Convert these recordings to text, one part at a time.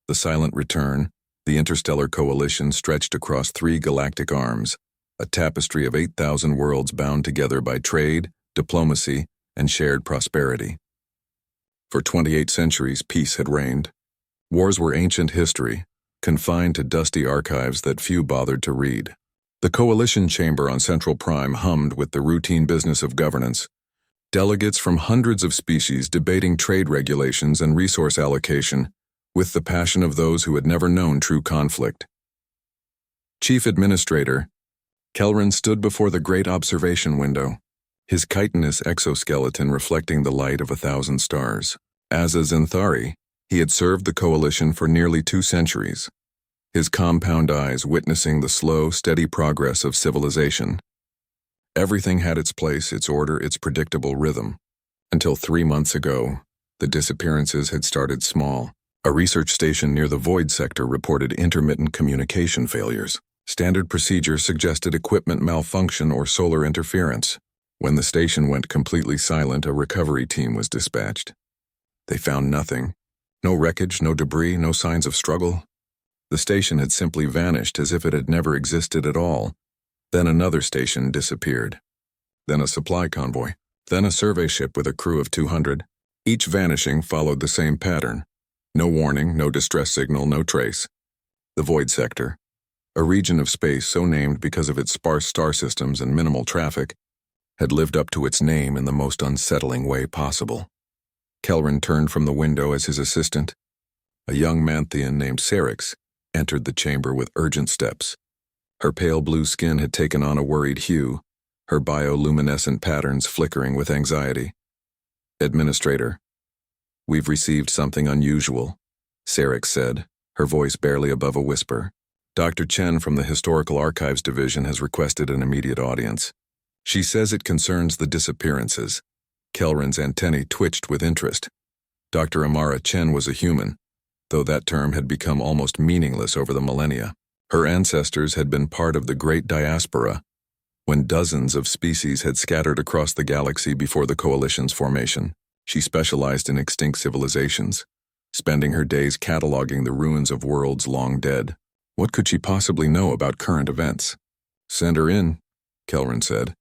The Silent Return, the interstellar coalition stretched across 3 galactic arms, a tapestry of 8,000 worlds bound together by trade, diplomacy, and shared prosperity. For 28 centuries, peace had reigned. Wars were ancient history, confined to dusty archives that few bothered to read. The coalition chamber on Central Prime hummed with the routine business of governance, delegates from hundreds of species debating trade regulations and resource allocation, with the passion of those who had never known true conflict. Chief Administrator, Kelrin stood before the great observation window, his chitinous exoskeleton reflecting the light of 1,000 stars. As a Zenthari, he had served the coalition for nearly 2 centuries, his compound eyes witnessing the slow, steady progress of civilization. Everything had its place, its order, its predictable rhythm. Until 3 months ago, the disappearances had started small. A research station near the Void sector reported intermittent communication failures. Standard procedures suggested equipment malfunction or solar interference. When the station went completely silent, a recovery team was dispatched. They found nothing. No wreckage, no debris, no signs of struggle. The station had simply vanished as if it had never existed at all. Then another station disappeared. Then a supply convoy. Then a survey ship with a crew of 200. Each vanishing followed the same pattern. No warning, no distress signal, no trace. The Void sector, a region of space so named because of its sparse star systems and minimal traffic, had lived up to its name in the most unsettling way possible. Kelrin turned from the window as his assistant, a young Manthian named Syrinx, entered the chamber with urgent steps. Her pale blue skin had taken on a worried hue, her bioluminescent patterns flickering with anxiety. Administrator, we've received something unusual, Syrinx said, her voice barely above a whisper. Dr. Chen from the Historical Archives Division has requested an immediate audience. She says it concerns the disappearances. Kelrin's antennae twitched with interest. Dr. Amara Chen was a human, though that term had become almost meaningless over the millennia. Her ancestors had been part of the Great Diaspora, when dozens of species had scattered across the galaxy before the Coalition's formation. She specialized in extinct civilizations, spending her days cataloging the ruins of worlds long dead. What could she possibly know about current events? Send her in, Kelrin said.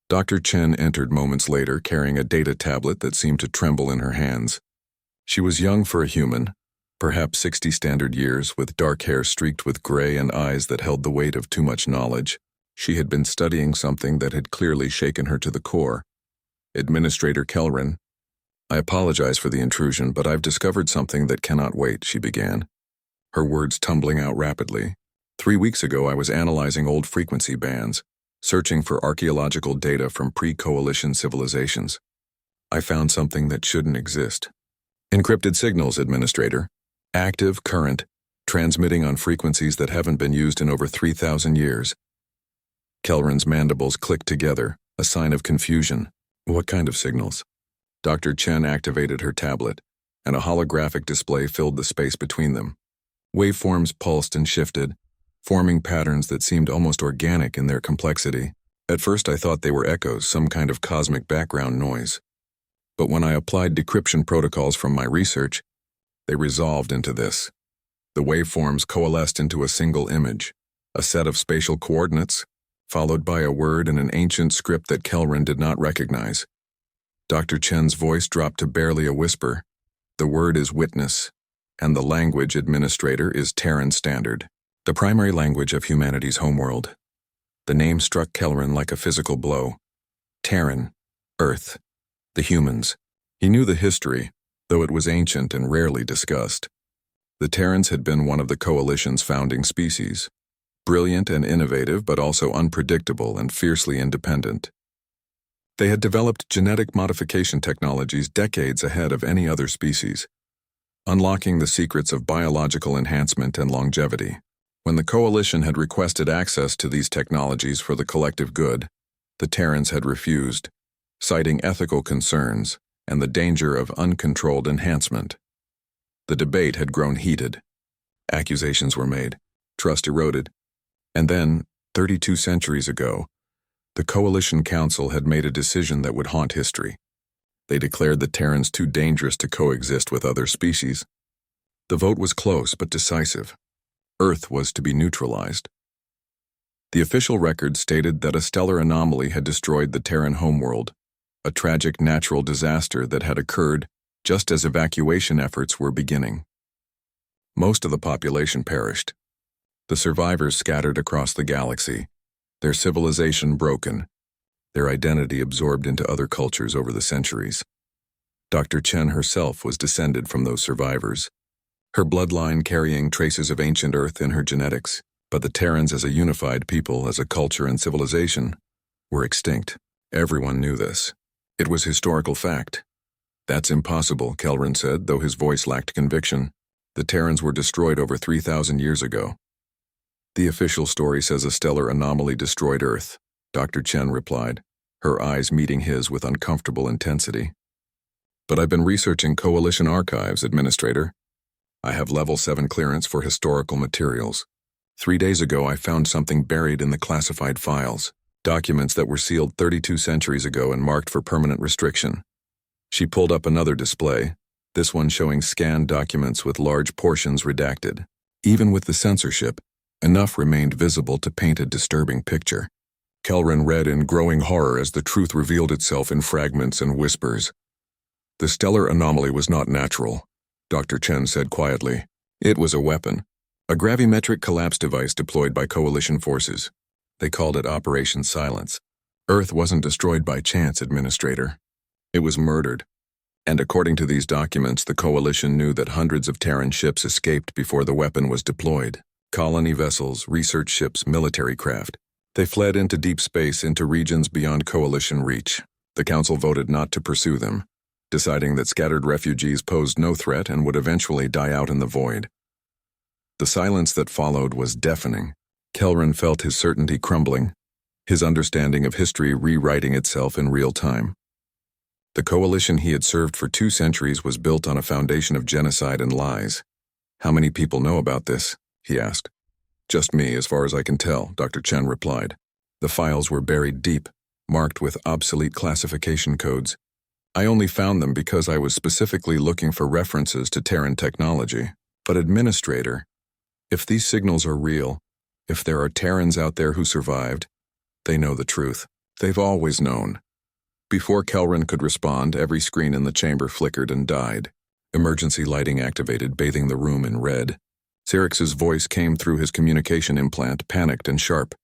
Dr. Chen entered moments later carrying a data tablet that seemed to tremble in her hands. She was young for a human, perhaps 60 standard years, with dark hair streaked with gray and eyes that held the weight of too much knowledge. She had been studying something that had clearly shaken her to the core. Administrator Kelrin, I apologize for the intrusion, but I've discovered something that cannot wait, she began, her words tumbling out rapidly. 3 weeks ago, I was analyzing old frequency bands, searching for archaeological data from pre-coalition civilizations. I found something that shouldn't exist. Encrypted signals, Administrator. Active, current, transmitting on frequencies that haven't been used in over 3,000 years. Kelrin's mandibles clicked together, a sign of confusion. What kind of signals? Dr. Chen activated her tablet, and a holographic display filled the space between them. Waveforms pulsed and shifted, forming patterns that seemed almost organic in their complexity. At first I thought they were echoes, some kind of cosmic background noise. But when I applied decryption protocols from my research, they resolved into this. The waveforms coalesced into a single image, a set of spatial coordinates, followed by a word in an ancient script that Kelrin did not recognize. Dr. Chen's voice dropped to barely a whisper. The word is witness, and the language, Administrator, is Terran Standard, the primary language of humanity's homeworld. The name struck Kelrin like a physical blow. Terran, Earth, the humans. He knew the history, though it was ancient and rarely discussed. The Terrans had been one of the Coalition's founding species, brilliant and innovative, but also unpredictable and fiercely independent. They had developed genetic modification technologies decades ahead of any other species, unlocking the secrets of biological enhancement and longevity. When the Coalition had requested access to these technologies for the collective good, the Terrans had refused, citing ethical concerns and the danger of uncontrolled enhancement. The debate had grown heated. Accusations were made, trust eroded, and then, 32 centuries ago, the Coalition Council had made a decision that would haunt history. They declared the Terrans too dangerous to coexist with other species. The vote was close but decisive. Earth was to be neutralized. The official record stated that a stellar anomaly had destroyed the Terran homeworld, a tragic natural disaster that had occurred just as evacuation efforts were beginning. Most of the population perished. The survivors scattered across the galaxy, their civilization broken, their identity absorbed into other cultures over the centuries. Dr. Chen herself was descended from those survivors, her bloodline carrying traces of ancient Earth in her genetics, but the Terrans as a unified people, as a culture and civilization, were extinct. Everyone knew this. It was historical fact. That's impossible, Kelrin said, though his voice lacked conviction. The Terrans were destroyed over 3,000 years ago. The official story says a stellar anomaly destroyed Earth, Dr. Chen replied, her eyes meeting his with uncomfortable intensity. But I've been researching Coalition archives, Administrator. I have Level 7 clearance for historical materials. 3 days ago I found something buried in the classified files, documents that were sealed 32 centuries ago and marked for permanent restriction. She pulled up another display, this one showing scanned documents with large portions redacted. Even with the censorship, enough remained visible to paint a disturbing picture. Kelrin read in growing horror as the truth revealed itself in fragments and whispers. The stellar anomaly was not natural, Dr. Chen said quietly. It was a weapon, a gravimetric collapse device deployed by Coalition forces. They called it Operation Silence. Earth wasn't destroyed by chance, Administrator. It was murdered. And according to these documents, the Coalition knew that hundreds of Terran ships escaped before the weapon was deployed. Colony vessels, research ships, military craft. They fled into deep space, into regions beyond Coalition reach. The Council voted not to pursue them, deciding that scattered refugees posed no threat and would eventually die out in the void. The silence that followed was deafening. Kelrin felt his certainty crumbling, his understanding of history rewriting itself in real time. The Coalition he had served for 2 centuries was built on a foundation of genocide and lies. How many people know about this? He asked. Just me, as far as I can tell, Dr. Chen replied. The files were buried deep, marked with obsolete classification codes. I only found them because I was specifically looking for references to Terran technology. But Administrator, if these signals are real, if there are Terrans out there who survived, they know the truth. They've always known. Before Kelrin could respond, every screen in the chamber flickered and died. Emergency lighting activated, bathing the room in red. Sirix's voice came through his communication implant, panicked and sharp.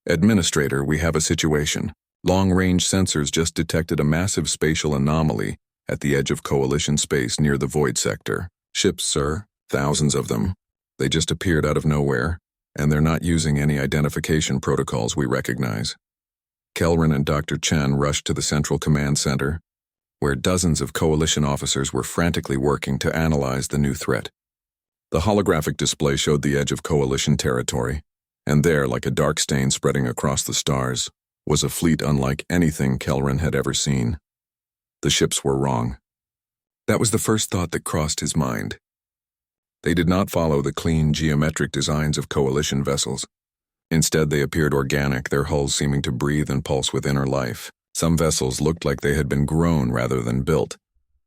Administrator, we have a situation. Long-range sensors just detected a massive spatial anomaly at the edge of Coalition space near the Void sector. Ships, sir, thousands of them. They just appeared out of nowhere, and they're not using any identification protocols we recognize. Kelrin and Dr. Chen rushed to the Central Command Center, where dozens of Coalition officers were frantically working to analyze the new threat. The holographic display showed the edge of Coalition territory, and there, like a dark stain spreading across the stars, was a fleet unlike anything Kelrin had ever seen. The ships were wrong. That was the first thought that crossed his mind. They did not follow the clean, geometric designs of Coalition vessels. Instead, they appeared organic, their hulls seeming to breathe and pulse with inner life. Some vessels looked like they had been grown rather than built,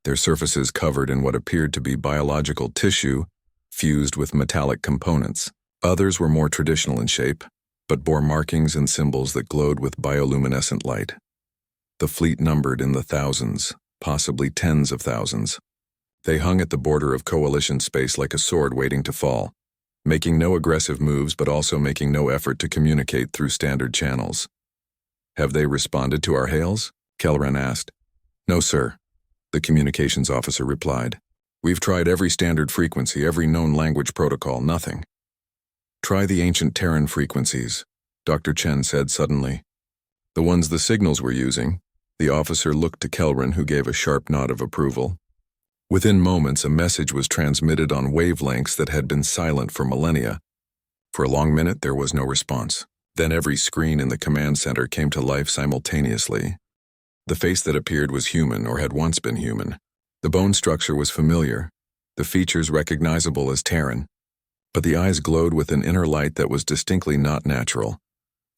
their surfaces covered in what appeared to be biological tissue fused with metallic components. Others were more traditional in shape, but bore markings and symbols that glowed with bioluminescent light. The fleet numbered in the thousands, possibly tens of thousands. They hung at the border of Coalition space like a sword waiting to fall, making no aggressive moves but also making no effort to communicate through standard channels. Have they responded to our hails? Kelrin asked. No, sir, the communications officer replied. We've tried every standard frequency, every known language protocol, nothing. Try the ancient Terran frequencies, Dr. Chen said suddenly. The ones the signals were using. The officer looked to Kelrin, who gave a sharp nod of approval. Within moments, a message was transmitted on wavelengths that had been silent for millennia. For a long minute, there was no response. Then every screen in the command center came to life simultaneously. The face that appeared was human, or had once been human. The bone structure was familiar, the features recognizable as Terran. But the eyes glowed with an inner light that was distinctly not natural,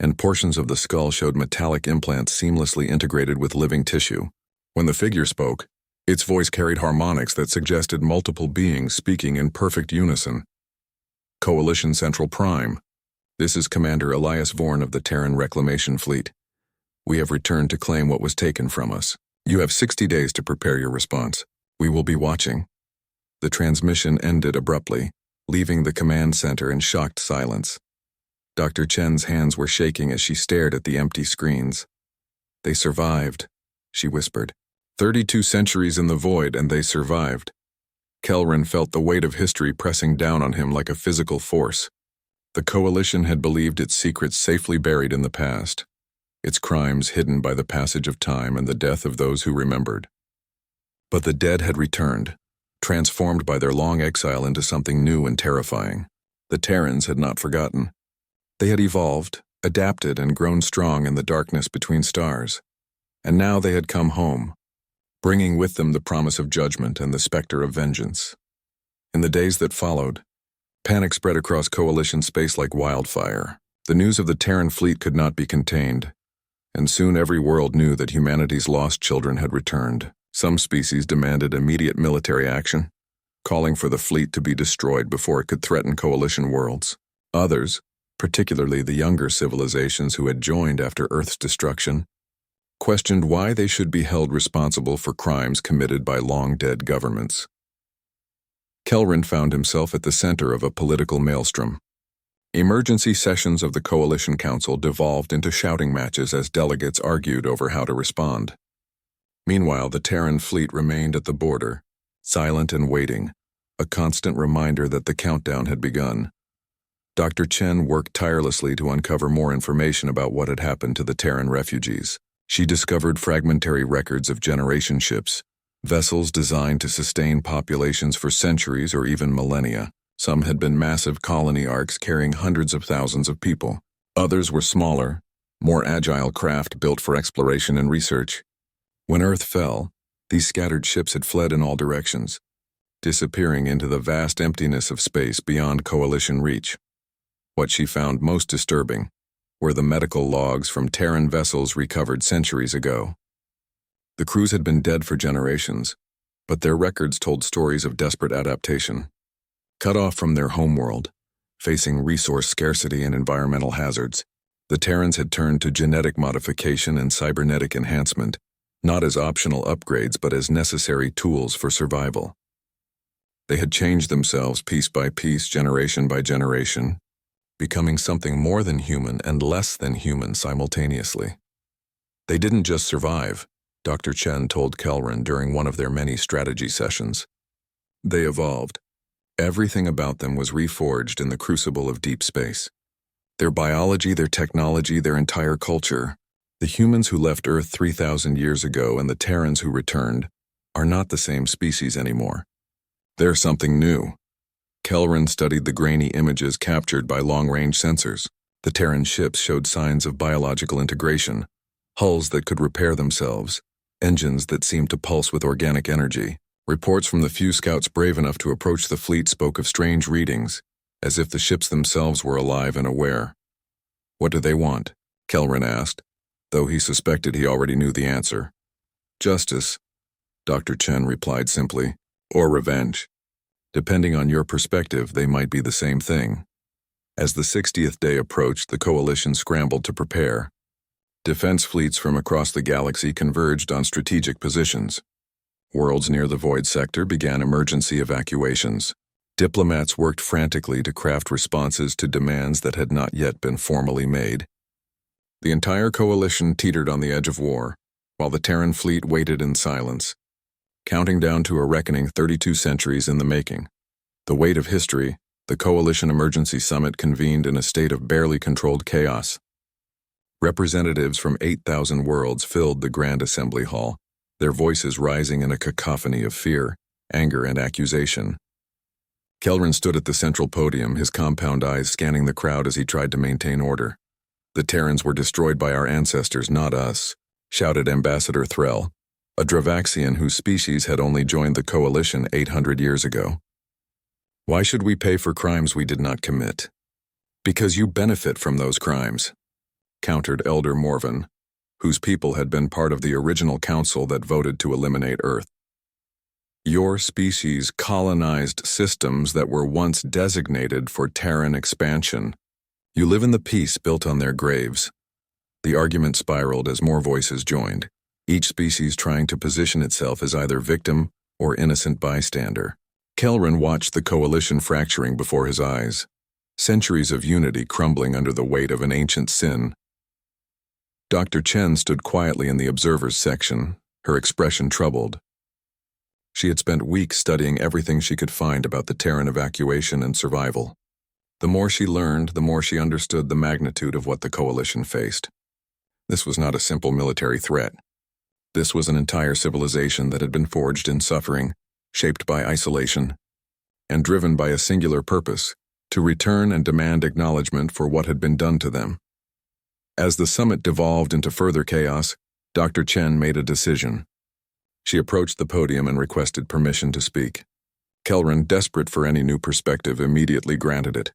and portions of the skull showed metallic implants seamlessly integrated with living tissue. When the figure spoke, Its voice carried harmonics that suggested multiple beings speaking in perfect unison. Coalition Central Prime. This is Commander Elias Vorn of the Terran Reclamation Fleet. We have returned to claim what was taken from us. You have 60 days to prepare your response. We will be watching. The transmission ended abruptly, leaving the command center in shocked silence. Dr. Chen's hands were shaking as she stared at the empty screens. They survived, she whispered. 32 centuries in the void, and they survived. Kelrin felt the weight of history pressing down on him like a physical force. The Coalition had believed its secrets safely buried in the past, its crimes hidden by the passage of time and the death of those who remembered. But the dead had returned, transformed by their long exile into something new and terrifying. The Terrans had not forgotten. They had evolved, adapted, and grown strong in the darkness between stars. And now they had come home, bringing with them the promise of judgment and the specter of vengeance. In the days that followed, panic spread across Coalition space like wildfire. The news of the Terran fleet could not be contained, and soon every world knew that humanity's lost children had returned. Some species demanded immediate military action, calling for the fleet to be destroyed before it could threaten Coalition worlds. Others, particularly the younger civilizations who had joined after Earth's destruction, questioned why they should be held responsible for crimes committed by long-dead governments. Kelrin found himself at the center of a political maelstrom. Emergency sessions of the Coalition Council devolved into shouting matches as delegates argued over how to respond. Meanwhile, the Terran fleet remained at the border, silent and waiting, a constant reminder that the countdown had begun. Dr. Chen worked tirelessly to uncover more information about what had happened to the Terran refugees. She discovered fragmentary records of generation ships, vessels designed to sustain populations for centuries or even millennia. Some had been massive colony arcs carrying hundreds of thousands of people. Others were smaller, more agile craft built for exploration and research. When Earth fell, these scattered ships had fled in all directions, disappearing into the vast emptiness of space beyond Coalition reach. What she found most disturbing were the medical logs from Terran vessels recovered centuries ago. The crews had been dead for generations, but their records told stories of desperate adaptation. Cut off from their homeworld, facing resource scarcity and environmental hazards, the Terrans had turned to genetic modification and cybernetic enhancement, not as optional upgrades but as necessary tools for survival. They had changed themselves piece by piece, generation by generation, becoming something more than human and less than human simultaneously. They didn't just survive, Dr. Chen told Kelrin during one of their many strategy sessions. They evolved. Everything about them was reforged in the crucible of deep space. Their biology, their technology, their entire culture. The humans who left Earth 3,000 years ago and the Terrans who returned are not the same species anymore. They're something new. Kelrin studied the grainy images captured by long-range sensors. The Terran ships showed signs of biological integration, hulls that could repair themselves, engines that seemed to pulse with organic energy. Reports from the few scouts brave enough to approach the fleet spoke of strange readings, as if the ships themselves were alive and aware. What do they want? Kelrin asked, though he suspected he already knew the answer. Justice, Dr. Chen replied simply, or revenge. Depending on your perspective, they might be the same thing. As the 60th day approached, the Coalition scrambled to prepare. Defense fleets from across the galaxy converged on strategic positions. Worlds near the Void Sector began emergency evacuations. Diplomats worked frantically to craft responses to demands that had not yet been formally made. The entire Coalition teetered on the edge of war, while the Terran fleet waited in silence, counting down to a reckoning 32 centuries in the making. The weight of history, the Coalition Emergency Summit convened in a state of barely controlled chaos. Representatives from 8,000 worlds filled the Grand Assembly Hall, their voices rising in a cacophony of fear, anger, and accusation. Kelrin stood at the central podium, his compound eyes scanning the crowd as he tried to maintain order. The Terrans were destroyed by our ancestors, not us, shouted Ambassador Threll, a Dravaxian whose species had only joined the Coalition 800 years ago. Why should we pay for crimes we did not commit? Because you benefit from those crimes, countered Elder Morven, whose people had been part of the original council that voted to eliminate Earth. Your species colonized systems that were once designated for Terran expansion. You live in the peace built on their graves. The argument spiraled as more voices joined, each species trying to position itself as either victim or innocent bystander. Kelrin watched the coalition fracturing before his eyes, centuries of unity crumbling under the weight of an ancient sin. Dr. Chen stood quietly in the observers section, her expression troubled. She had spent weeks studying everything she could find about the Terran evacuation and survival. The more she learned, the more she understood the magnitude of what the coalition faced. This was not a simple military threat. This was an entire civilization that had been forged in suffering, shaped by isolation, and driven by a singular purpose: to return and demand acknowledgement for what had been done to them. As the summit devolved into further chaos, Dr. Chen made a decision. She approached the podium and requested permission to speak. Kelrin, desperate for any new perspective, immediately granted it.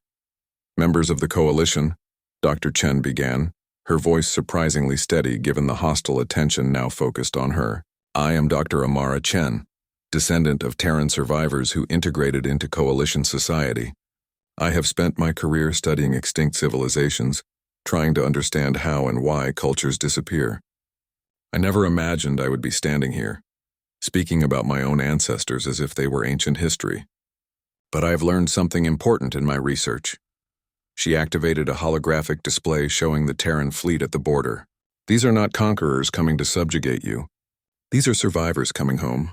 Members of the coalition, Dr. Chen began, her voice surprisingly steady given the hostile attention now focused on her. I am Dr. Amara Chen, descendant of Terran survivors who integrated into coalition society. I have spent my career studying extinct civilizations, trying to understand how and why cultures disappear. I never imagined I would be standing here, speaking about my own ancestors as if they were ancient history. But I have learned something important in my research. She activated a holographic display showing the Terran fleet at the border. These are not conquerors coming to subjugate you. These are survivors coming home.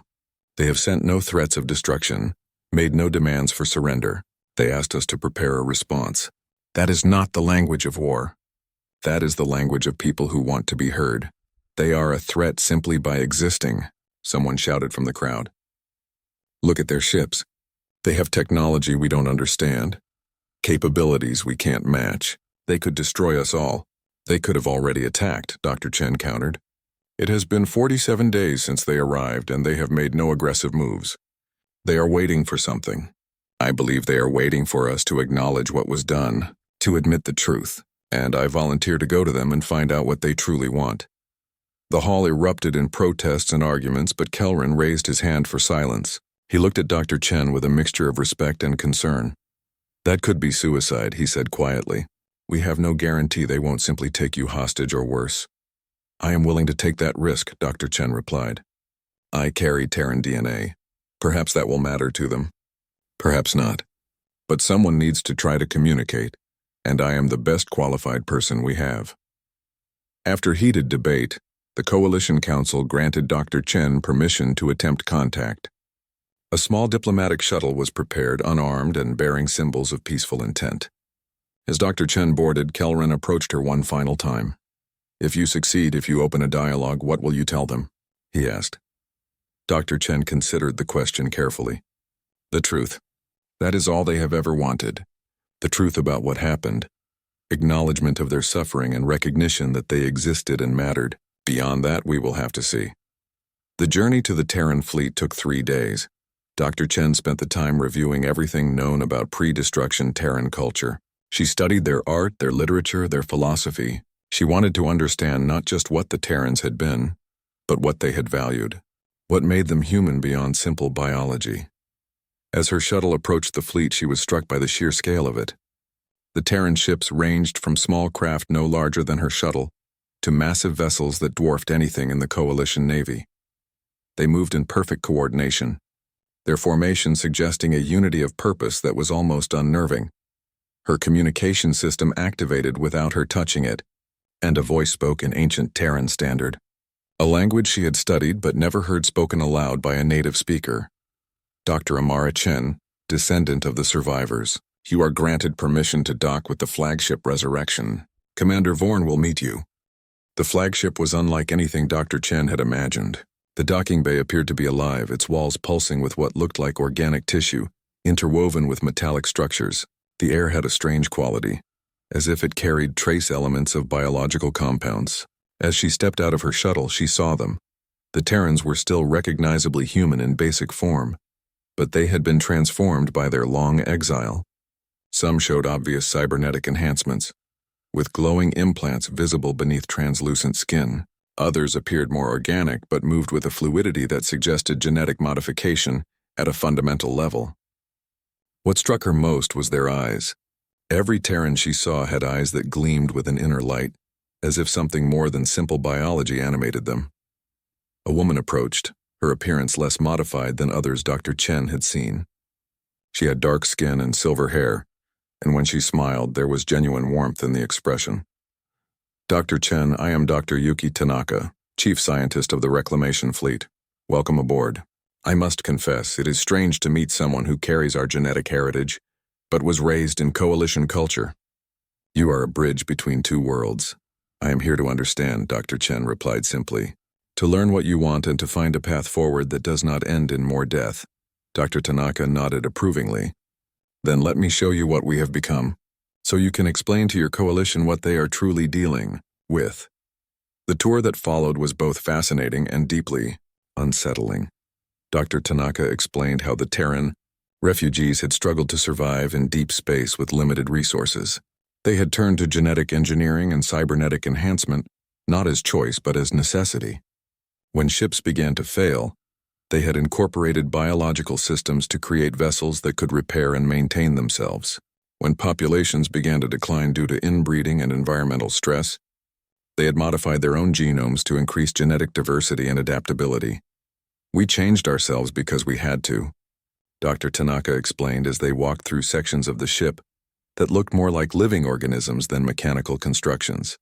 They have sent no threats of destruction, made no demands for surrender. They asked us to prepare a response. That is not the language of war. That is the language of people who want to be heard. They are a threat simply by existing, someone shouted from the crowd. Look at their ships. They have technology we don't understand, capabilities we can't match. They could destroy us all. They could have already attacked, Dr. Chen countered. It has been 47 days since they arrived, and they have made no aggressive moves. They are waiting for something. I believe they are waiting for us to acknowledge what was done, to admit the truth, and I volunteer to go to them and find out what they truly want. The hall erupted in protests and arguments, but Kelrin raised his hand for silence. He looked at Dr. Chen with a mixture of respect and concern. That could be suicide, he said quietly. We have no guarantee they won't simply take you hostage or worse. I am willing to take that risk, Dr. Chen replied. I carry Terran DNA. Perhaps that will matter to them. Perhaps not. But someone needs to try to communicate, and I am the best qualified person we have. After heated debate, the Coalition Council granted Dr. Chen permission to attempt contact. A small diplomatic shuttle was prepared, unarmed and bearing symbols of peaceful intent. As Dr. Chen boarded, Kelrin approached her one final time. If you succeed, if you open a dialogue, what will you tell them? He asked. Dr. Chen considered the question carefully. The truth. That is all they have ever wanted. The truth about what happened. Acknowledgement of their suffering and recognition that they existed and mattered. Beyond that, we will have to see. The journey to the Terran fleet took 3 days. Dr. Chen spent the time reviewing everything known about pre-destruction Terran culture. She studied their art, their literature, their philosophy. She wanted to understand not just what the Terrans had been, but what they had valued. What made them human beyond simple biology. As her shuttle approached the fleet, she was struck by the sheer scale of it. The Terran ships ranged from small craft no larger than her shuttle to massive vessels that dwarfed anything in the Coalition Navy. They moved in perfect coordination, their formation suggesting a unity of purpose that was almost unnerving. Her communication system activated without her touching it, and a voice spoke in ancient Terran standard, a language she had studied but never heard spoken aloud by a native speaker. Dr. Amara Chen, descendant of the survivors, you are granted permission to dock with the flagship Resurrection. Commander Vorn will meet you. The flagship was unlike anything Dr. Chen had imagined. The docking bay appeared to be alive, its walls pulsing with what looked like organic tissue, interwoven with metallic structures. The air had a strange quality, as if it carried trace elements of biological compounds. As she stepped out of her shuttle, she saw them. The Terrans were still recognizably human in basic form, but they had been transformed by their long exile. Some showed obvious cybernetic enhancements, with glowing implants visible beneath translucent skin. Others appeared more organic but moved with a fluidity that suggested genetic modification at a fundamental level. What struck her most was their eyes. Every Terran she saw had eyes that gleamed with an inner light, as if something more than simple biology animated them. A woman approached, her appearance less modified than others Dr. Chen had seen. She had dark skin and silver hair, and when she smiled, there was genuine warmth in the expression. Dr. Chen, I am Dr. Yuki Tanaka, Chief Scientist of the Reclamation Fleet. Welcome aboard. I must confess, it is strange to meet someone who carries our genetic heritage, but was raised in coalition culture. You are a bridge between two worlds. I am here to understand, Dr. Chen replied simply. To learn what you want and to find a path forward that does not end in more death. Dr. Tanaka nodded approvingly. Then let me show you what we have become, so you can explain to your coalition what they are truly dealing with. The tour that followed was both fascinating and deeply unsettling. Dr. Tanaka explained how the Terran refugees had struggled to survive in deep space with limited resources. They had turned to genetic engineering and cybernetic enhancement, not as choice but as necessity. When ships began to fail, they had incorporated biological systems to create vessels that could repair and maintain themselves. When populations began to decline due to inbreeding and environmental stress, they had modified their own genomes to increase genetic diversity and adaptability. We changed ourselves because we had to, Dr. Tanaka explained as they walked through sections of the ship that looked more like living organisms than mechanical constructions.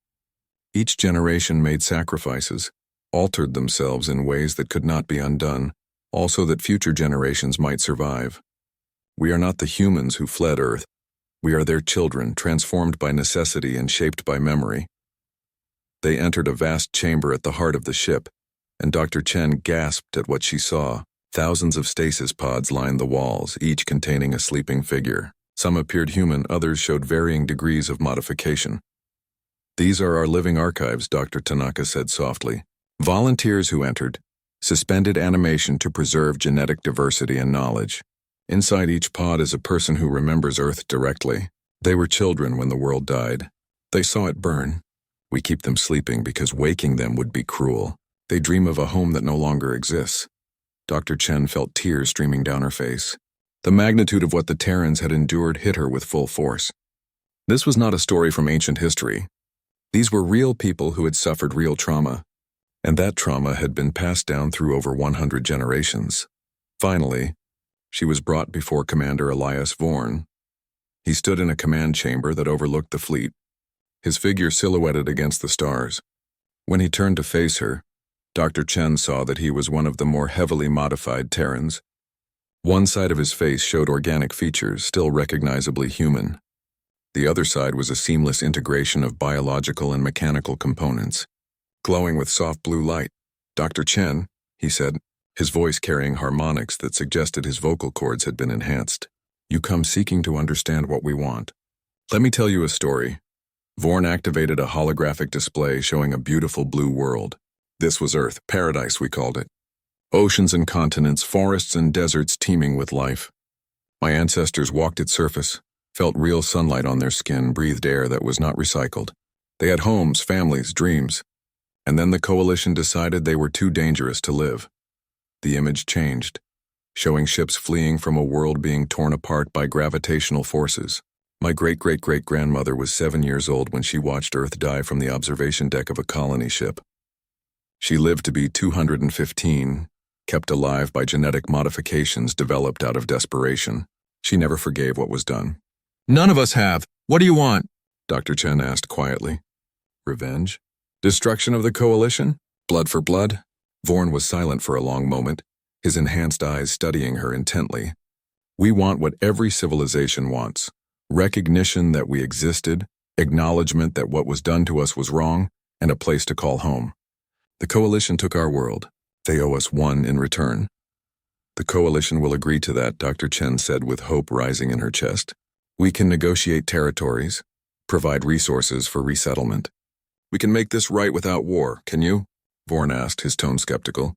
Each generation made sacrifices, altered themselves in ways that could not be undone, also that future generations might survive. We are not the humans who fled Earth. We are their children, transformed by necessity and shaped by memory. They entered a vast chamber at the heart of the ship, and Dr. Chen gasped at what she saw. Thousands of stasis pods lined the walls, each containing a sleeping figure. Some appeared human, others showed varying degrees of modification. These are our living archives, Dr. Tanaka said softly. Volunteers who entered suspended animation to preserve genetic diversity and knowledge. Inside each pod is a person who remembers Earth directly. They were children when the world died. They saw it burn. We keep them sleeping because waking them would be cruel. They dream of a home that no longer exists. Dr. Chen felt tears streaming down her face. The magnitude of what the Terrans had endured hit her with full force. This was not a story from ancient history. These were real people who had suffered real trauma, and that trauma had been passed down through over 100 generations. Finally, she was brought before Commander Elias Vorn. He stood in a command chamber that overlooked the fleet, his figure silhouetted against the stars. When he turned to face her, Dr. Chen saw that he was one of the more heavily modified Terrans. One side of his face showed organic features, still recognizably human. The other side was a seamless integration of biological and mechanical components. Glowing with soft blue light. Dr. Chen, he said, his voice carrying harmonics that suggested his vocal cords had been enhanced. You come seeking to understand what we want. Let me tell you a story. Vorn activated a holographic display showing a beautiful blue world. This was Earth, paradise we called it. Oceans and continents, forests and deserts teeming with life. My ancestors walked its surface, felt real sunlight on their skin, breathed air that was not recycled. They had homes, families, dreams. And then the coalition decided they were too dangerous to live. The image changed, showing ships fleeing from a world being torn apart by gravitational forces. My great-great-great-grandmother was 7 years old when she watched Earth die from the observation deck of a colony ship. She lived to be 215, kept alive by genetic modifications developed out of desperation. She never forgave what was done. None of us have. What do you want? Dr. Chen asked quietly. Revenge? Destruction of the coalition? Blood for blood? Vorn was silent for a long moment, his enhanced eyes studying her intently. We want what every civilization wants. Recognition that we existed, acknowledgement that what was done to us was wrong, and a place to call home. The coalition took our world. They owe us one in return. The coalition will agree to that, Dr. Chen said with hope rising in her chest. We can negotiate territories, provide resources for resettlement. We can make this right without war, can you? Vorn asked, his tone skeptical.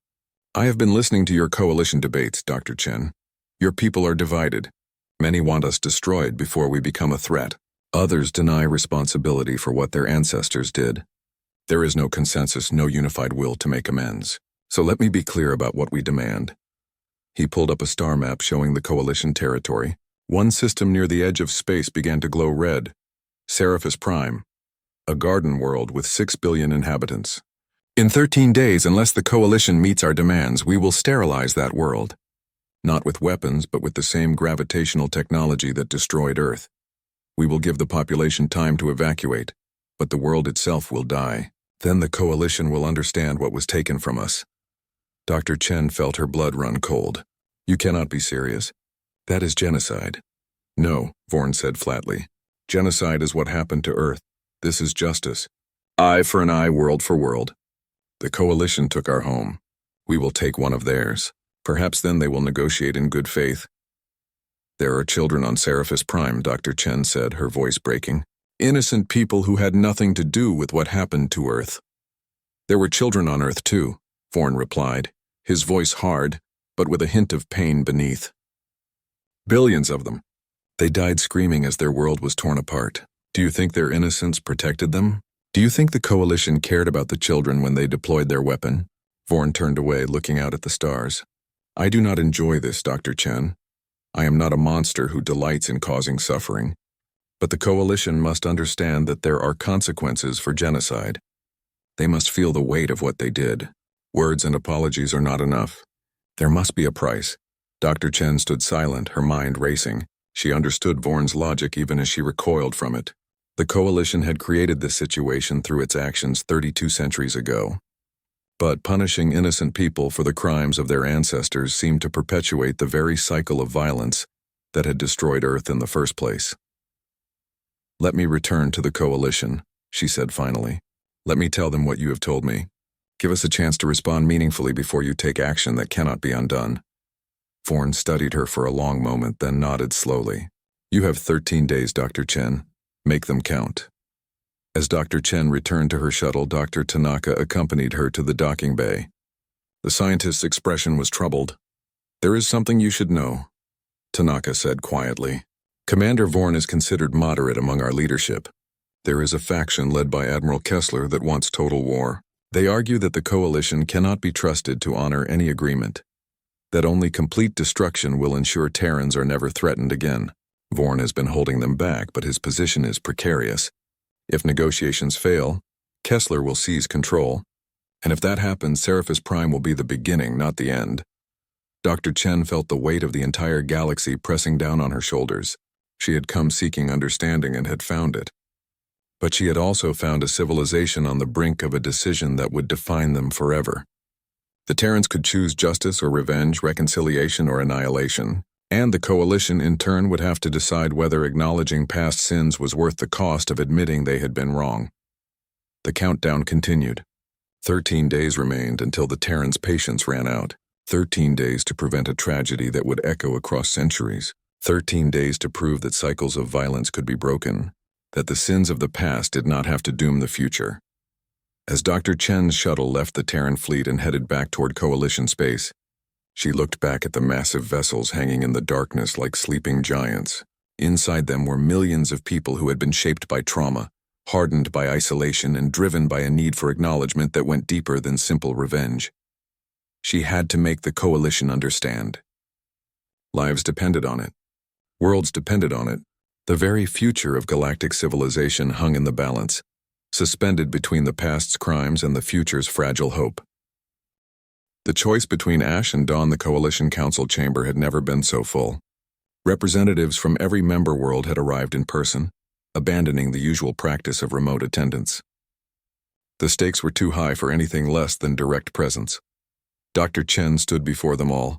I have been listening to your coalition debates, Dr. Chen. Your people are divided. Many want us destroyed before we become a threat. Others deny responsibility for what their ancestors did. There is no consensus, no unified will to make amends. So let me be clear about what we demand. He pulled up a star map showing the Coalition territory. One system near the edge of space began to glow red. Seraphis Prime, a garden world with 6 billion inhabitants. In 13 days, unless the Coalition meets our demands, we will sterilize that world. Not with weapons, but with the same gravitational technology that destroyed Earth. We will give the population time to evacuate, but the world itself will die. Then the Coalition will understand what was taken from us. Dr. Chen felt her blood run cold. You cannot be serious. That is genocide. No, Vorn said flatly. Genocide is what happened to Earth. This is justice. Eye for an eye, world for world. The Coalition took our home. We will take one of theirs. Perhaps then they will negotiate in good faith. There are children on Seraphis Prime, Dr. Chen said, her voice breaking. Innocent people who had nothing to do with what happened to Earth. There were children on Earth too, Vorn replied, his voice hard, but with a hint of pain beneath. Billions of them. They died screaming as their world was torn apart. Do you think their innocence protected them? Do you think the Coalition cared about the children when they deployed their weapon? Vorn turned away, looking out at the stars. I do not enjoy this, Dr. Chen. I am not a monster who delights in causing suffering. But the Coalition must understand that there are consequences for genocide. They must feel the weight of what they did. Words and apologies are not enough. There must be a price. Dr. Chen stood silent, her mind racing. She understood Vorn's logic even as she recoiled from it. The Coalition had created this situation through its actions 32 centuries ago. But punishing innocent people for the crimes of their ancestors seemed to perpetuate the very cycle of violence that had destroyed Earth in the first place. Let me return to the Coalition, she said finally. Let me tell them what you have told me. Give us a chance to respond meaningfully before you take action that cannot be undone. Vorn studied her for a long moment, then nodded slowly. You have 13 days, Dr. Chen. Make them count. As Dr. Chen returned to her shuttle, Dr. Tanaka accompanied her to the docking bay. The scientist's expression was troubled. There is something you should know, Tanaka said quietly. Commander Vorn is considered moderate among our leadership. There is a faction led by Admiral Kessler that wants total war. They argue that the Coalition cannot be trusted to honor any agreement, that only complete destruction will ensure Terrans are never threatened again. Vorn has been holding them back, but his position is precarious. If negotiations fail, Kessler will seize control. And if that happens, Seraphis Prime will be the beginning, not the end. Dr. Chen felt the weight of the entire galaxy pressing down on her shoulders. She had come seeking understanding and had found it. But she had also found a civilization on the brink of a decision that would define them forever. The Terrans could choose justice or revenge, reconciliation or annihilation, and the Coalition in turn would have to decide whether acknowledging past sins was worth the cost of admitting they had been wrong. The countdown continued. 13 days remained until the Terrans' patience ran out. 13 days to prevent a tragedy that would echo across centuries. 13 days to prove that cycles of violence could be broken, that the sins of the past did not have to doom the future. As Dr. Chen's shuttle left the Terran fleet and headed back toward Coalition space, she looked back at the massive vessels hanging in the darkness like sleeping giants. Inside them were millions of people who had been shaped by trauma, hardened by isolation, and driven by a need for acknowledgement that went deeper than simple revenge. She had to make the Coalition understand. Lives depended on it. Worlds depended on it. The very future of galactic civilization hung in the balance, suspended between the past's crimes and the future's fragile hope. The choice between Ash and Dawn, the Coalition Council chamber, had never been so full. Representatives from every member world had arrived in person, abandoning the usual practice of remote attendance. The stakes were too high for anything less than direct presence. Dr. Chen stood before them all,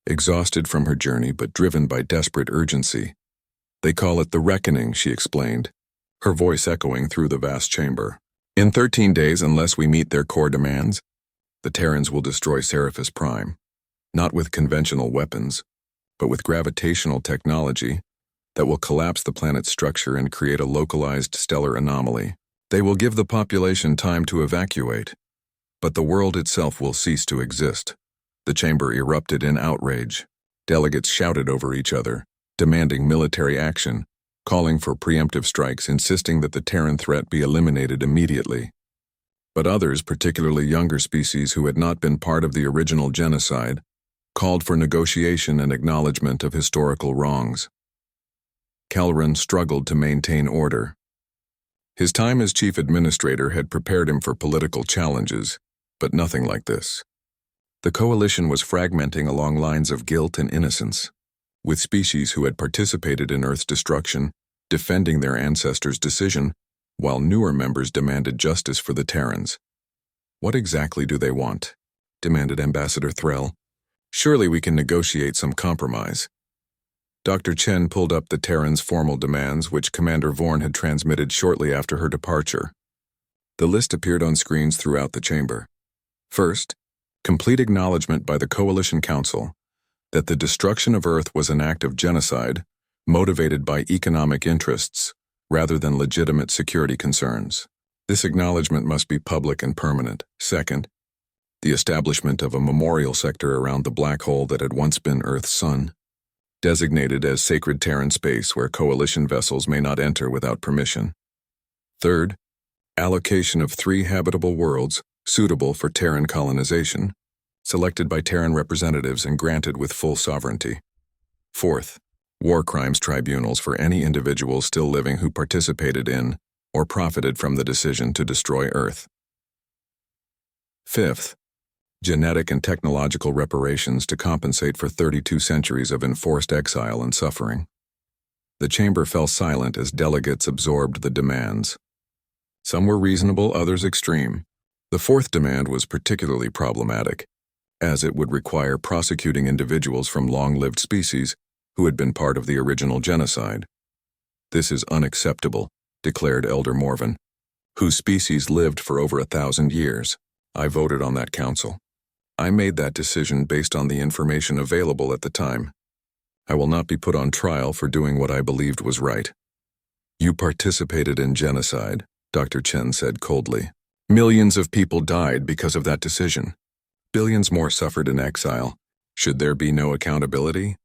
exhausted from her journey but driven by desperate urgency. They call it the reckoning, she explained, her voice echoing through the vast chamber. In 13 days, unless we meet their core demands, the Terrans will destroy Seraphis Prime, not with conventional weapons, but with gravitational technology that will collapse the planet's structure and create a localized stellar anomaly. They will give the population time to evacuate, but the world itself will cease to exist. The chamber erupted in outrage. Delegates shouted over each other, demanding military action, calling for preemptive strikes, insisting that the Terran threat be eliminated immediately. But others, particularly younger species who had not been part of the original genocide, called for negotiation and acknowledgement of historical wrongs. Kelran struggled to maintain order. His time as chief administrator had prepared him for political challenges, but nothing like this. The coalition was fragmenting along lines of guilt and innocence, with species who had participated in Earth's destruction defending their ancestors' decision, while newer members demanded justice for the Terrans. "What exactly do they want?" demanded Ambassador Threll. "Surely we can negotiate some compromise." Dr. Chen pulled up the Terrans' formal demands, which Commander Vorn had transmitted shortly after her departure. The list appeared on screens throughout the chamber. First, complete acknowledgement by the Coalition Council that the destruction of Earth was an act of genocide motivated by economic interests rather than legitimate security concerns. This acknowledgement must be public and permanent. Second, the establishment of a memorial sector around the black hole that had once been Earth's sun, designated as sacred Terran space where Coalition vessels may not enter without permission. Third, allocation of 3 habitable worlds suitable for Terran colonization, selected by Terran representatives and granted with full sovereignty. Fourth, war crimes tribunals for any individual still living who participated in or profited from the decision to destroy Earth. Fifth, genetic and technological reparations to compensate for 32 centuries of enforced exile and suffering. The chamber fell silent as delegates absorbed the demands. Some were reasonable, others extreme. The fourth demand was particularly problematic, as it would require prosecuting individuals from long-lived species who had been part of the original genocide. "This is unacceptable," declared Elder Morven, whose species lived for over 1,000 years. I voted on that council. I made that decision based on the information available at the time. I will not be put on trial for doing what I believed was right. "You participated in genocide," Dr. Chen said coldly. "Millions of people died because of that decision. Billions more suffered in exile. Should there be no accountability?"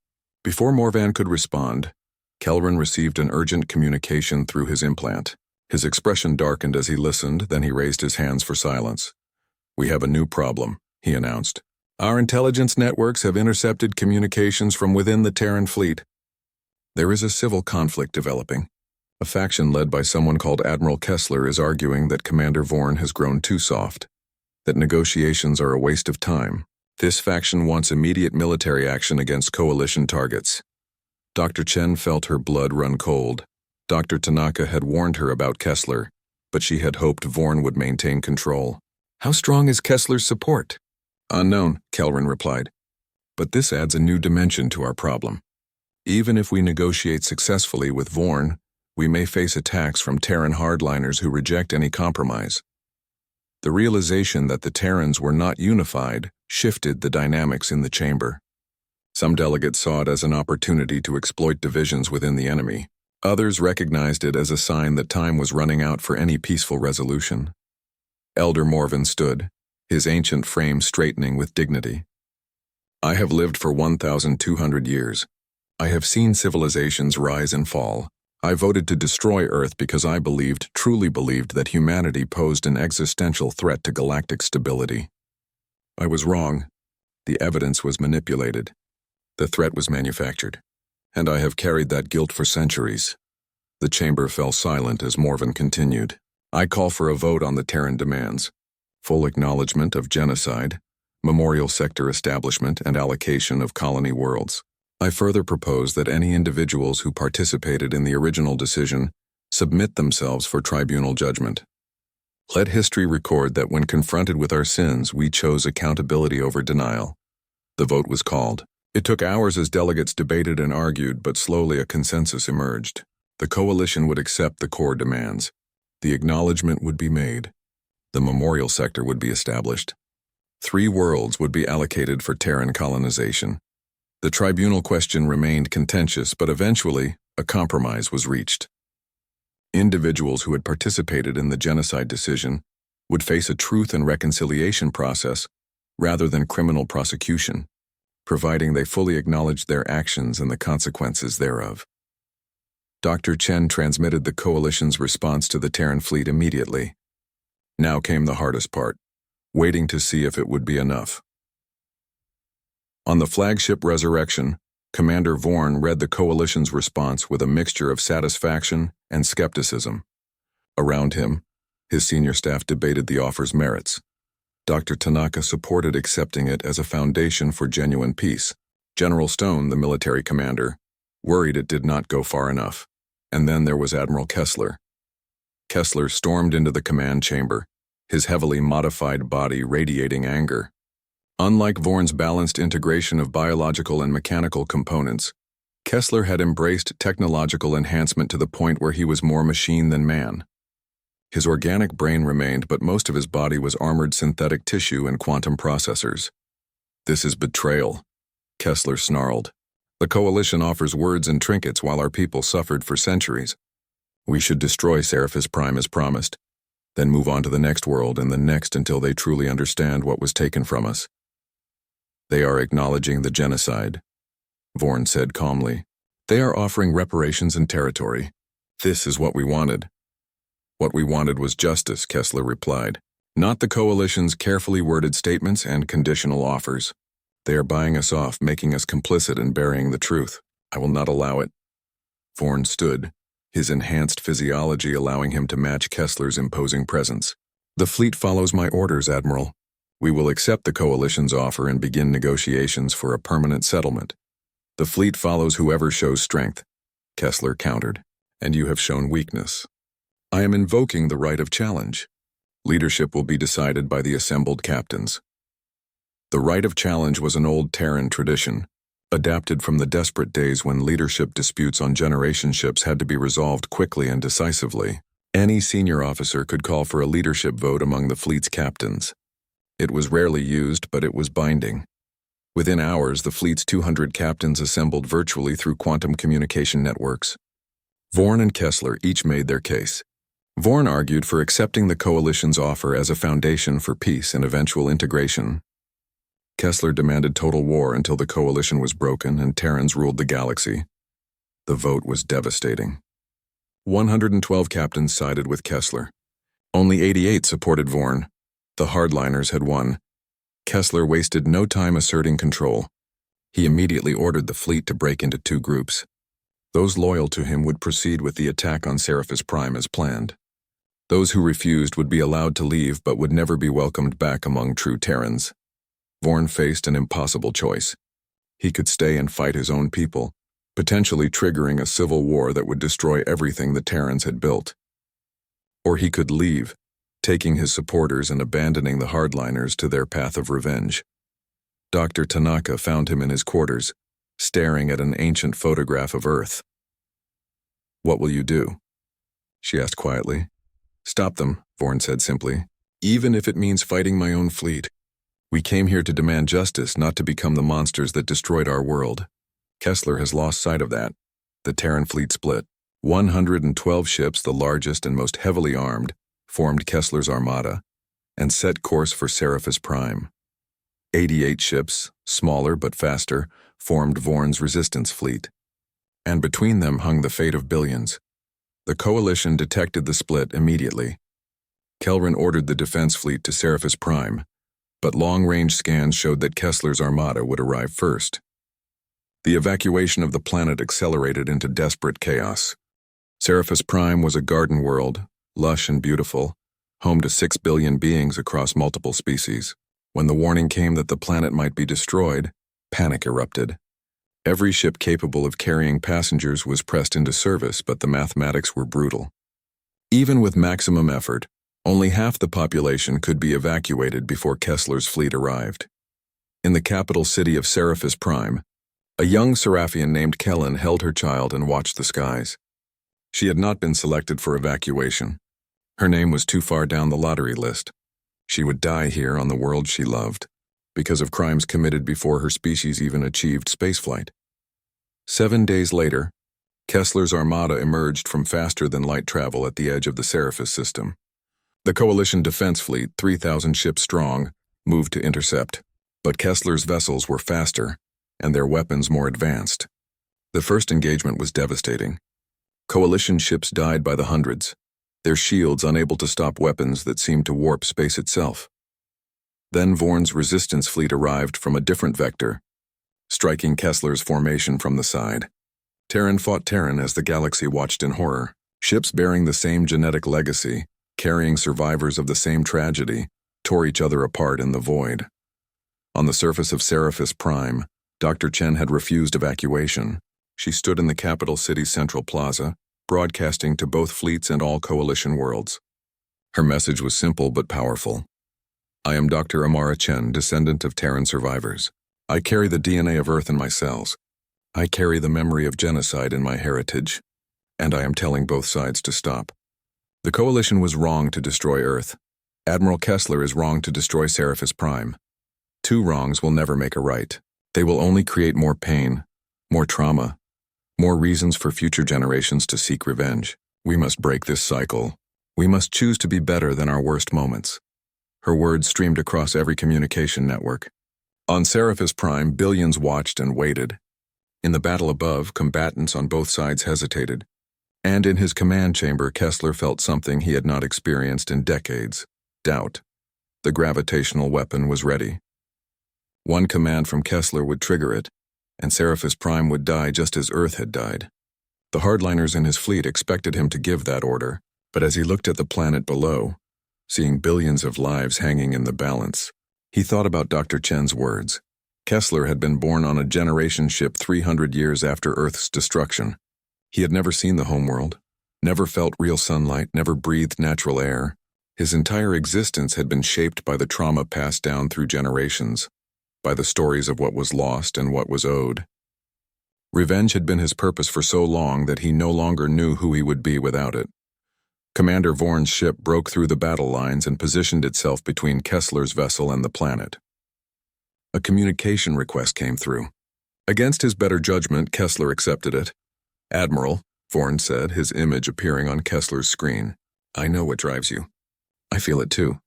Before Morvan could respond, Kelran received an urgent communication through his implant. His expression darkened as he listened, then he raised his hands for silence. "We have a new problem," he announced. "Our intelligence networks have intercepted communications from within the Terran fleet. There is a civil conflict developing. A faction led by someone called Admiral Kessler is arguing that Commander Vorn has grown too soft, that negotiations are a waste of time. This faction wants immediate military action against Coalition targets." Dr. Chen felt her blood run cold. Dr. Tanaka had warned her about Kessler, but she had hoped Vorn would maintain control. "How strong is Kessler's support?" "Unknown," Kelran replied. "But this adds a new dimension to our problem. Even if we negotiate successfully with Vorn, we may face attacks from Terran hardliners who reject any compromise." The realization that the Terrans were not unified shifted the dynamics in the chamber. Some delegates saw it as an opportunity to exploit divisions within the enemy. Others recognized it as a sign that time was running out for any peaceful resolution. Elder Morven stood, his ancient frame straightening with dignity. "I have lived for 1,200 years. I have seen civilizations rise and fall. I voted to destroy Earth because I truly believed that humanity posed an existential threat to galactic stability. I was wrong. The evidence was manipulated. The threat was manufactured. And I have carried that guilt for centuries." The chamber fell silent as Morven continued. "I call for a vote on the Terran demands. Full acknowledgement of genocide, memorial sector establishment, and allocation of colony worlds. I further propose that any individuals who participated in the original decision submit themselves for tribunal judgment. Let history record that when confronted with our sins, we chose accountability over denial." The vote was called. It took hours as delegates debated and argued, but slowly a consensus emerged. The coalition would accept the core demands. The acknowledgement would be made. The memorial sector would be established. 3 worlds would be allocated for Terran colonization. The tribunal question remained contentious, but eventually a compromise was reached. Individuals who had participated in the genocide decision would face a truth and reconciliation process rather than criminal prosecution, providing they fully acknowledged their actions and the consequences thereof. Dr. Chen transmitted the Coalition's response to the Terran fleet immediately. Now came the hardest part, waiting to see if it would be enough. On the flagship Resurrection, Commander Vorn read the Coalition's response with a mixture of satisfaction and skepticism. Around him, his senior staff debated the offer's merits. Dr. Tanaka supported accepting it as a foundation for genuine peace. General Stone, the military commander, worried it did not go far enough. And then there was Admiral Kessler. Kessler stormed into the command chamber, his heavily modified body radiating anger. Unlike Vorn's balanced integration of biological and mechanical components, Kessler had embraced technological enhancement to the point where he was more machine than man. His organic brain remained, but most of his body was armored synthetic tissue and quantum processors. "This is betrayal," Kessler snarled. "The Coalition offers words and trinkets while our people suffered for centuries. We should destroy Seraphis Prime as promised, then move on to the next world and the next until they truly understand what was taken from us." "They are acknowledging the genocide," Vorn said calmly. "They are offering reparations and territory. This is what we wanted." "What we wanted was justice," Kessler replied, "not the Coalition's carefully worded statements and conditional offers. They are buying us off, making us complicit in burying the truth. I will not allow it." Vorn stood, his enhanced physiology allowing him to match Kessler's imposing presence. "The fleet follows my orders, Admiral. We will accept the Coalition's offer and begin negotiations for a permanent settlement." "The fleet follows whoever shows strength," Kessler countered, "and you have shown weakness. I am invoking the right of challenge. Leadership will be decided by the assembled captains." The right of challenge was an old Terran tradition, adapted from the desperate days when leadership disputes on generation ships had to be resolved quickly and decisively. Any senior officer could call for a leadership vote among the fleet's captains. It was rarely used, but it was binding. Within hours, the fleet's 200 captains assembled virtually through quantum communication networks. Vorn and Kessler each made their case. Vorn argued for accepting the Coalition's offer as a foundation for peace and eventual integration. Kessler demanded total war until the Coalition was broken and Terrans ruled the galaxy. The vote was devastating. 112 captains sided with Kessler. Only 88 supported Vorn. The hardliners had won. Kessler wasted no time asserting control. He immediately ordered the fleet to break into two groups. Those loyal to him would proceed with the attack on Seraphis Prime as planned. Those who refused would be allowed to leave but would never be welcomed back among true Terrans. Vorn faced an impossible choice. He could stay and fight his own people, potentially triggering a civil war that would destroy everything the Terrans had built. Or he could leave, taking his supporters and abandoning the hardliners to their path of revenge. Dr. Tanaka found him in his quarters, staring at an ancient photograph of Earth. "What will you do?" she asked quietly. "Stop them," Vorn said simply, "even if it means fighting my own fleet. We came here to demand justice, not to become the monsters that destroyed our world." Kessler has lost sight of that. The Terran fleet split. 112 ships, the largest and most heavily armed, formed Kessler's armada and set course for Seraphis Prime. 88 ships, smaller but faster, formed Vorn's resistance fleet. And between them hung the fate of billions. The Coalition detected the split immediately. Kelrin ordered the defense fleet to Seraphis Prime, but long-range scans showed that Kessler's armada would arrive first. The evacuation of the planet accelerated into desperate chaos. Seraphis Prime was a garden world, lush and beautiful, home to 6 billion beings across multiple species. When the warning came that the planet might be destroyed, panic erupted. Every ship capable of carrying passengers was pressed into service, but the mathematics were brutal. Even with maximum effort, only half the population could be evacuated before Kessler's fleet arrived. In the capital city of Seraphis Prime, a young Seraphian named Kellen held her child and watched the skies. She had not been selected for evacuation. Her name was too far down the lottery list. She would die here on the world she loved, because of crimes committed before her species even achieved spaceflight. 7 days later, Kessler's armada emerged from faster-than-light travel at the edge of the Seraphis system. The Coalition defense fleet, 3,000 ships strong, moved to intercept, but Kessler's vessels were faster and their weapons more advanced. The first engagement was devastating. Coalition ships died by the hundreds. their shields unable to stop weapons that seemed to warp space itself. Then Vorn's resistance fleet arrived from a different vector, striking Kessler's formation from the side. Terran fought Terran as the galaxy watched in horror. Ships bearing the same genetic legacy, carrying survivors of the same tragedy, tore each other apart in the void. On the surface of Seraphis Prime, Dr. Chen had refused evacuation. She stood in the capital city's central plaza, broadcasting to both fleets and all coalition worlds. Her message was simple but powerful. I am Dr. Amara Chen, descendant of Terran survivors. I carry the DNA of Earth in my cells. I carry the memory of genocide in my heritage, and I am telling both sides to stop. The Coalition was wrong to destroy Earth. Admiral Kessler is wrong to destroy Seraphis Prime. Two wrongs will never make a right. They will only create more pain, more trauma, more reasons for future generations to seek revenge. We must break this cycle. We must choose to be better than our worst moments. Her words streamed across every communication network. On Seraphis Prime, billions watched and waited. In the battle above, combatants on both sides hesitated. And in his command chamber, Kessler felt something he had not experienced in decades: doubt. The gravitational weapon was ready. One command from Kessler would trigger it, and Seraphis Prime would die just as Earth had died. The hardliners in his fleet expected him to give that order, but as he looked at the planet below, seeing billions of lives hanging in the balance, he thought about Dr. Chen's words. Kessler had been born on a generation ship 300 years after Earth's destruction. He had never seen the homeworld, never felt real sunlight, never breathed natural air. His entire existence had been shaped by the trauma passed down through generations, by the stories of what was lost and what was owed. Revenge had been his purpose for so long that he no longer knew who he would be without it. Commander Vorn's ship broke through the battle lines and positioned itself between Kessler's vessel and the planet. A communication request came through. Against his better judgment, Kessler accepted it. Admiral, Vorn said, his image appearing on Kessler's screen. I know what drives you. I feel it too.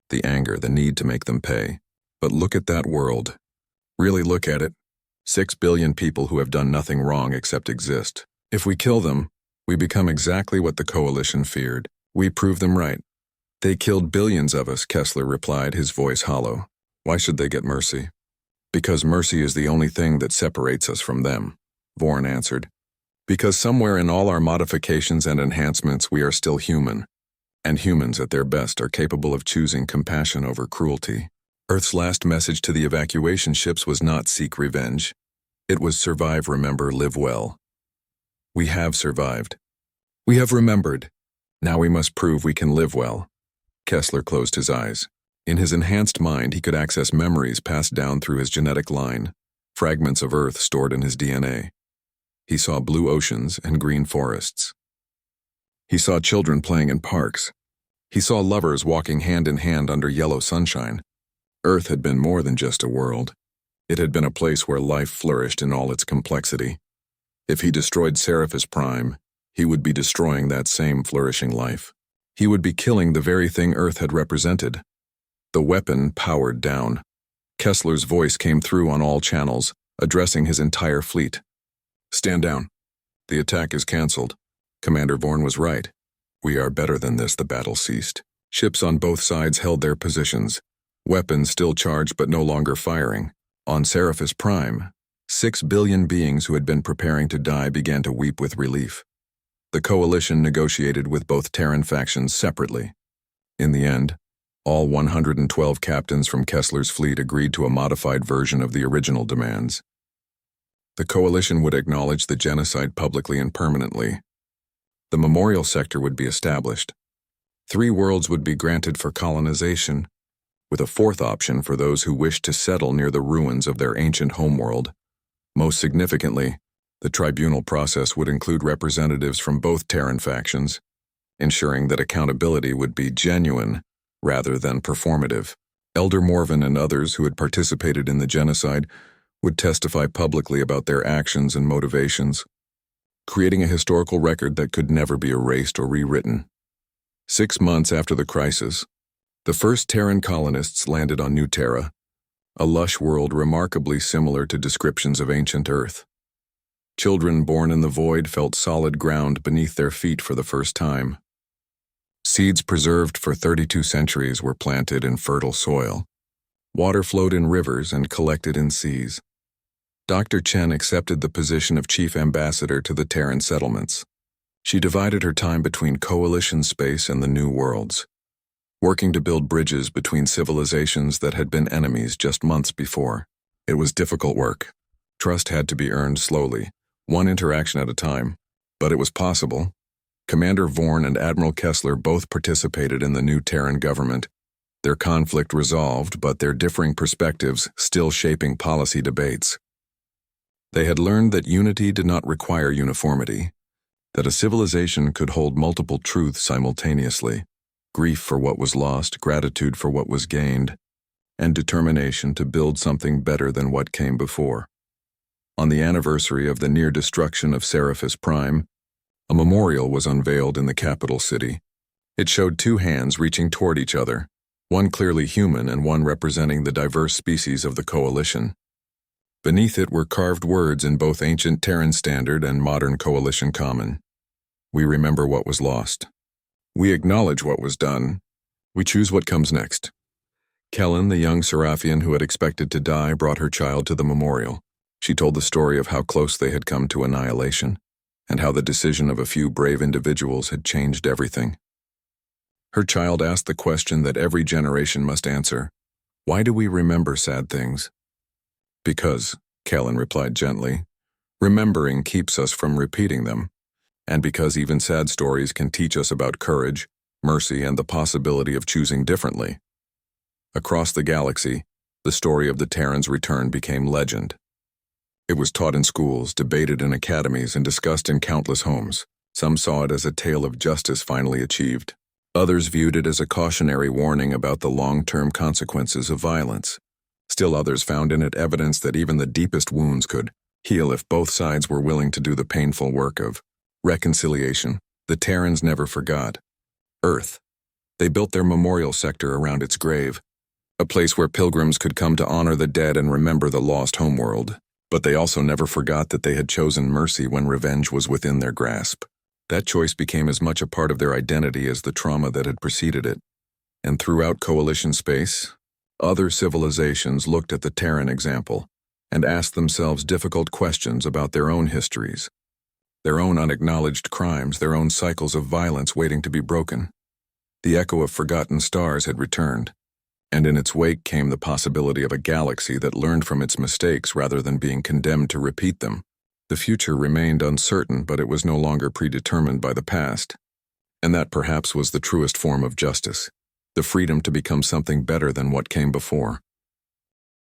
The anger, the need to make them pay. But look at that world. Really look at it. 6 billion people who have done nothing wrong except exist. If we kill them, we become exactly what the Coalition feared. We prove them right. They killed billions of us, Kessler replied, his voice hollow. Why should they get mercy? Because mercy is the only thing that separates us from them, Vorn answered. Because somewhere in all our modifications and enhancements we are still human, and humans at their best are capable of choosing compassion over cruelty. Earth's last message to the evacuation ships was not seek revenge. It was survive, remember, live well. We have survived. We have remembered. Now we must prove we can live well. Kessler closed his eyes. In his enhanced mind, he could access memories passed down through his genetic line, fragments of Earth stored in his DNA. He saw blue oceans and green forests. He saw children playing in parks. He saw lovers walking hand in hand under yellow sunshine. Earth had been more than just a world. It had been a place where life flourished in all its complexity. If he destroyed Seraphis Prime, he would be destroying that same flourishing life. He would be killing the very thing Earth had represented. The weapon powered down. Kessler's voice came through on all channels, addressing his entire fleet. Stand down. The attack is cancelled. Commander Vorn was right. We are better than this. The battle ceased. Ships on both sides held their positions. Weapons still charged but no longer firing. On Seraphis Prime, 6 billion beings who had been preparing to die began to weep with relief. The Coalition negotiated with both Terran factions separately. In the end, all 112 captains from Kessler's fleet agreed to a modified version of the original demands. The Coalition would acknowledge the genocide publicly and permanently. The memorial sector would be established. 3 worlds would be granted for colonization, with a 4th option for those who wished to settle near the ruins of their ancient homeworld. Most significantly, the tribunal process would include representatives from both Terran factions, ensuring that accountability would be genuine rather than performative. Elder Morven and others who had participated in the genocide would testify publicly about their actions and motivations, creating a historical record that could never be erased or rewritten. 6 months after the crisis, the first Terran colonists landed on New Terra, a lush world remarkably similar to descriptions of ancient Earth. Children born in the void felt solid ground beneath their feet for the first time. Seeds preserved for 32 centuries were planted in fertile soil. Water flowed in rivers and collected in seas. Dr. Chen accepted the position of chief ambassador to the Terran settlements. She divided her time between coalition space and the New Worlds, working to build bridges between civilizations that had been enemies just months before. It was difficult work. Trust had to be earned slowly, one interaction at a time, but it was possible. Commander Vorn and Admiral Kessler both participated in the new Terran government, their conflict resolved, but their differing perspectives still shaping policy debates. They had learned that unity did not require uniformity, that a civilization could hold multiple truths simultaneously: grief for what was lost, gratitude for what was gained, and determination to build something better than what came before. On the anniversary of the near destruction of Seraphis Prime, a memorial was unveiled in the capital city. It showed two hands reaching toward each other, one clearly human and one representing the diverse species of the Coalition. Beneath it were carved words in both ancient Terran Standard and modern Coalition Common. We remember what was lost. We acknowledge what was done. We choose what comes next. Kellen, the young Seraphian who had expected to die, brought her child to the memorial. She told the story of how close they had come to annihilation, and how the decision of a few brave individuals had changed everything. Her child asked the question that every generation must answer: why do we remember sad things? Because, Kellen replied gently, remembering keeps us from repeating them, and because even sad stories can teach us about courage, mercy, and the possibility of choosing differently. Across the galaxy, the story of the Terran's return became legend. It was taught in schools, debated in academies, and discussed in countless homes. Some saw it as a tale of justice finally achieved. Others viewed it as a cautionary warning about the long-term consequences of violence. Still others found in it evidence that even the deepest wounds could heal if both sides were willing to do the painful work of reconciliation. The Terrans never forgot Earth. They built their memorial sector around its grave, a place where pilgrims could come to honor the dead and remember the lost homeworld. But they also never forgot that they had chosen mercy when revenge was within their grasp. That choice became as much a part of their identity as the trauma that had preceded it. And throughout Coalition space, other civilizations looked at the Terran example and asked themselves difficult questions about their own histories, their own unacknowledged crimes, their own cycles of violence waiting to be broken. The echo of forgotten stars had returned, and in its wake came the possibility of a galaxy that learned from its mistakes rather than being condemned to repeat them. The future remained uncertain, but it was no longer predetermined by the past. And that perhaps was the truest form of justice, the freedom to become something better than what came before.